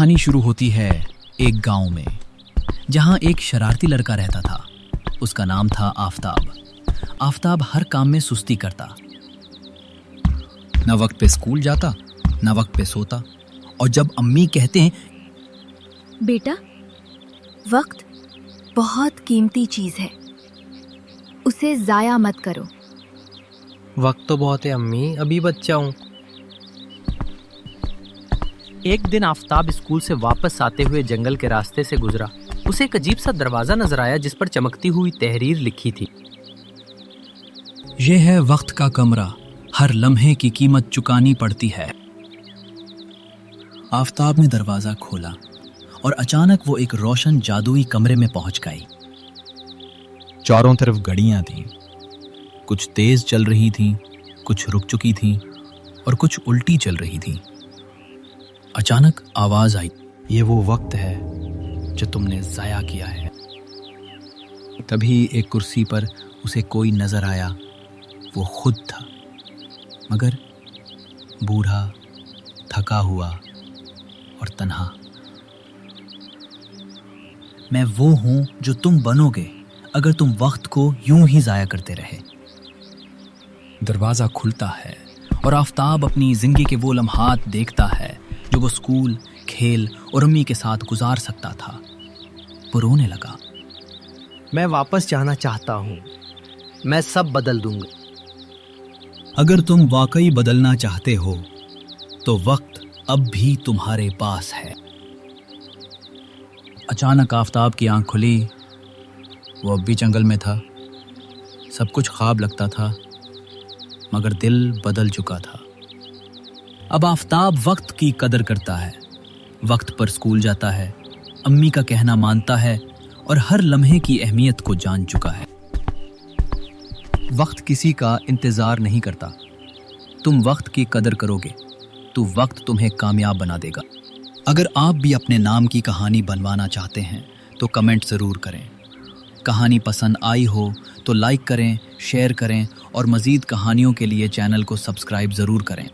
کہانی شروع ہوتی ہے ایک گاؤں میں جہاں ایک شرارتی لڑکا رہتا تھا۔ اس کا نام تھا آفتاب۔ آفتاب ہر کام میں سستی کرتا، نہ وقت پہ اسکول جاتا نہ وقت پہ سوتا، اور جب امی کہتے ہیں بیٹا وقت بہت قیمتی چیز ہے، اسے ضائع مت کرو۔ وقت تو بہت ہے امی، ابھی بچہ ہوں۔ ایک دن آفتاب اسکول سے واپس آتے ہوئے جنگل کے راستے سے گزرا۔ اسے ایک عجیب سا دروازہ نظر آیا جس پر چمکتی ہوئی تحریر لکھی تھی۔ یہ ہے وقت کا کمرہ، ہر لمحے کی قیمت چکانی پڑتی ہے۔ آفتاب نے دروازہ کھولا اور اچانک وہ ایک روشن جادوئی کمرے میں پہنچ گئی۔ چاروں طرف گھڑیاں تھیں، کچھ تیز چل رہی تھیں، کچھ رک چکی تھیں اور کچھ الٹی چل رہی تھیں۔ اچانک آواز آئی، یہ وہ وقت ہے جو تم نے ضائع کیا ہے۔ تبھی ایک کرسی پر اسے کوئی نظر آیا، وہ خود تھا، مگر بوڑھا، تھکا ہوا اور تنہا۔ میں وہ ہوں جو تم بنو گے اگر تم وقت کو یوں ہی ضائع کرتے رہے۔ دروازہ کھلتا ہے اور آفتاب اپنی زندگی کے وہ لمحات دیکھتا ہے جو وہ اسکول، کھیل اور امی کے ساتھ گزار سکتا تھا۔ وہ رونے لگا۔ میں واپس جانا چاہتا ہوں، میں سب بدل دوں گا۔ اگر تم واقعی بدلنا چاہتے ہو تو وقت اب بھی تمہارے پاس ہے۔ اچانک آفتاب کی آنکھ کھلی۔ وہ اب بھی جنگل میں تھا۔ سب کچھ خواب لگتا تھا، مگر دل بدل چکا تھا۔ اب آفتاب وقت کی قدر کرتا ہے، وقت پر اسکول جاتا ہے، امی کا کہنا مانتا ہے اور ہر لمحے کی اہمیت کو جان چکا ہے۔ وقت کسی کا انتظار نہیں کرتا۔ تم وقت کی قدر کرو گے تو وقت تمہیں کامیاب بنا دے گا۔ اگر آپ بھی اپنے نام کی کہانی بنوانا چاہتے ہیں تو کمنٹ ضرور کریں۔ کہانی پسند آئی ہو تو لائک کریں، شیئر کریں اور مزید کہانیوں کے لیے چینل کو سبسکرائب ضرور کریں۔